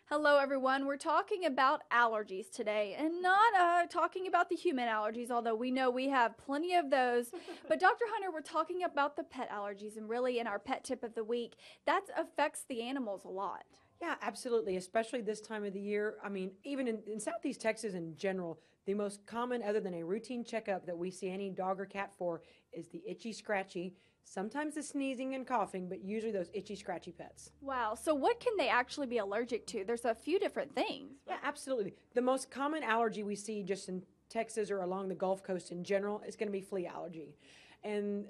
Hello, everyone. We're talking about allergies today and not talking about the human allergies, although we know we have plenty of those. But, Dr. Hunter, we're talking about the pet allergies and really in our pet tip of the week, that affects the animals a lot. Yeah, absolutely, especially this time of the year. I mean, even in Southeast Texas in general, the most common, other than a routine checkup that we see any dog or cat for, is the itchy, scratchy, sometimes the sneezing and coughing, but usually those itchy, scratchy pets. Wow. So, what can they actually be allergic to? There's a few different things. Yeah, absolutely. The most common allergy we see just in Texas or along the Gulf Coast in general is going to be flea allergy. And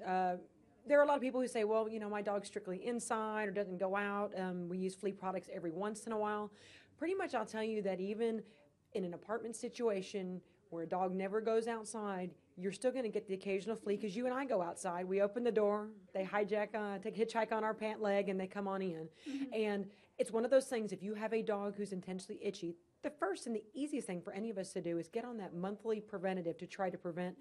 there are a lot of people who say, well, my dog's strictly inside or doesn't go out. We use flea products every once in a while. Pretty much, I'll tell you that even in an apartment situation where a dog never goes outside, you're still going to get the occasional flea because you and I go outside. We open the door, they take a hitchhike on our pant leg, and they come on in. Mm-hmm. And it's one of those things, if you have a dog who's intensely itchy, the first and the easiest thing for any of us to do is get on that monthly preventative to try to prevent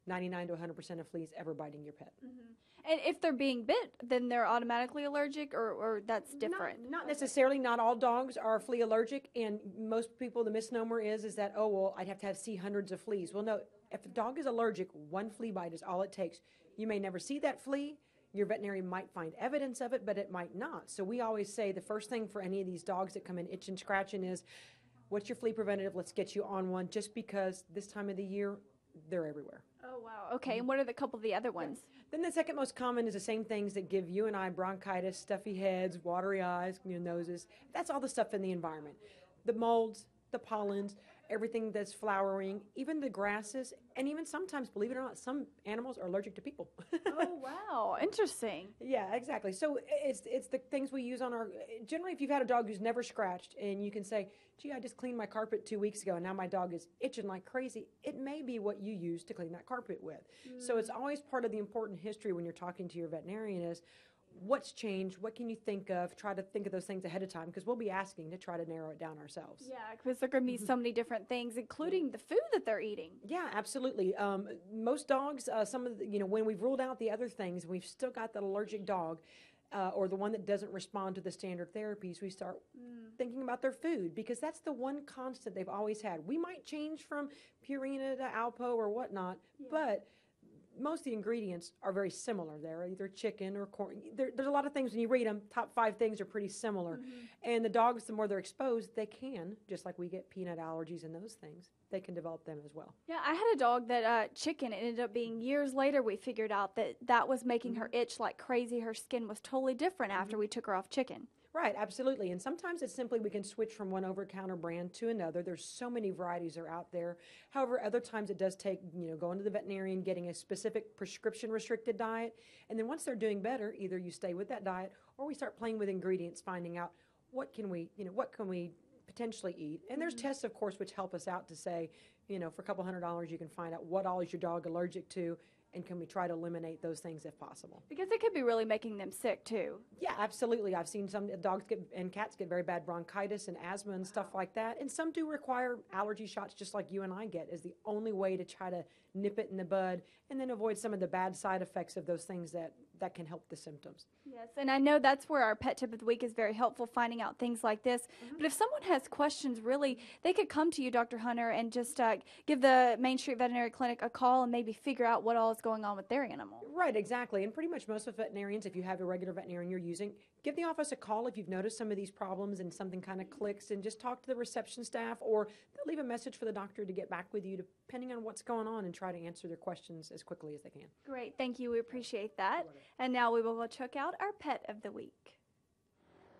99 to 100% of fleas ever biting your pet. Mm-hmm. And if they're being bit, then they're automatically allergic, or that's different? Not necessarily. Not all dogs are flea allergic, and most people, the misnomer is that, oh, well, I'd have to see hundreds of fleas. Well, no, if a dog is allergic, one flea bite is all it takes. You may never see that flea. Your veterinarian might find evidence of it, but it might not. So we always say the first thing for any of these dogs that come in itching, scratching is, what's your flea preventative? Let's get you on one, just because this time of the year, they're everywhere. Oh, wow. Okay, and what are the couple of the other ones? Yeah. Then the second most common is the same things that give you and I bronchitis, stuffy heads, watery eyes, noses. That's all the stuff in the environment. The molds, the pollens, everything that's flowering, even the grasses, and even sometimes, believe it or not, some animals are allergic to people. Oh, wow. Interesting. Yeah, exactly. So it's the things we use on our, generally if you've had a dog who's never scratched and you can say, gee, I just cleaned my carpet 2 weeks ago and now my dog is itching like crazy, it may be what you use to clean that carpet with. So it's always part of the important history when you're talking to your veterinarian is, what's changed? What can you think of? Try to think of those things ahead of time because we'll be asking to try to narrow it down ourselves. Yeah, because there are going to be so many different things, including the food that they're eating. Yeah, absolutely. Most dogs, some of the, when we've ruled out the other things, we've still got that allergic dog or the one that doesn't respond to the standard therapies, we start thinking about their food because that's the one constant they've always had. We might change from Purina to Alpo or whatnot, but most of the ingredients are very similar. They're either chicken or corn. There's a lot of things when you read them, top 5 things are pretty similar. And the dogs, the more they're exposed, they can, just like we get peanut allergies and those things, they can develop them as well. Yeah, I had a dog that chicken. It ended up being years later we figured out that was making her itch like crazy. Her skin was totally different after we took her off chicken. Right, absolutely. And sometimes it's simply we can switch from one over-the-counter brand to another. There's so many varieties are out there. However, other times it does take, going to the veterinarian, getting a specific prescription-restricted diet. And then once they're doing better, either you stay with that diet or we start playing with ingredients, finding out what can we potentially eat. And there's tests, of course, which help us out to say, for a couple $100, you can find out what all is your dog allergic to, and can we try to eliminate those things if possible? Because it could be really making them sick, too. Yeah, absolutely. I've seen some dogs and cats get very bad bronchitis and asthma and stuff like that. And some do require allergy shots just like you and I get is the only way to try to nip it in the bud and then avoid some of the bad side effects of those things that can help the symptoms. Yes, and I know that's where our pet tip of the week is very helpful, finding out things like this. But if someone has questions, really, they could come to you, Dr. Hunter, and just give the Main Street Veterinary Clinic a call and maybe figure out what all is going on with their animal. Right, exactly. And pretty much most of veterinarians, if you have a regular veterinarian you're using, give the office a call if you've noticed some of these problems and something kind of clicks, and just talk to the reception staff, or they'll leave a message for the doctor to get back with you depending on what's going on and try to answer their questions as quickly as they can. Great, thank you. We appreciate that. And now we will go check out our pet of the week.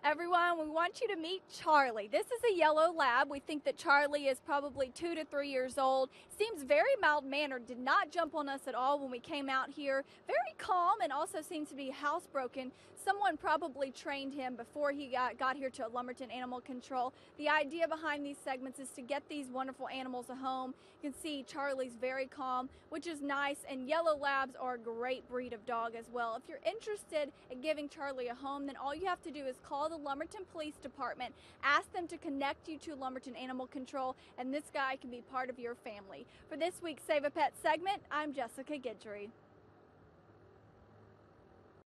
Everyone, we want you to meet Charlie. This is a yellow lab. We think that Charlie is probably 2 to 3 years old. Seems very mild-mannered, did not jump on us at all when we came out here. Very calm and also seems to be housebroken. Someone probably trained him before he got here to Lumberton Animal Control. The idea behind these segments is to get these wonderful animals a home. You can see Charlie's very calm, which is nice, and yellow labs are a great breed of dog as well. If you're interested in giving Charlie a home, then all you have to do is call the Lumberton Police Department, ask them to connect you to Lumberton Animal Control, and this guy can be part of your family. For this week's Save a Pet segment, I'm Jessica Guidry.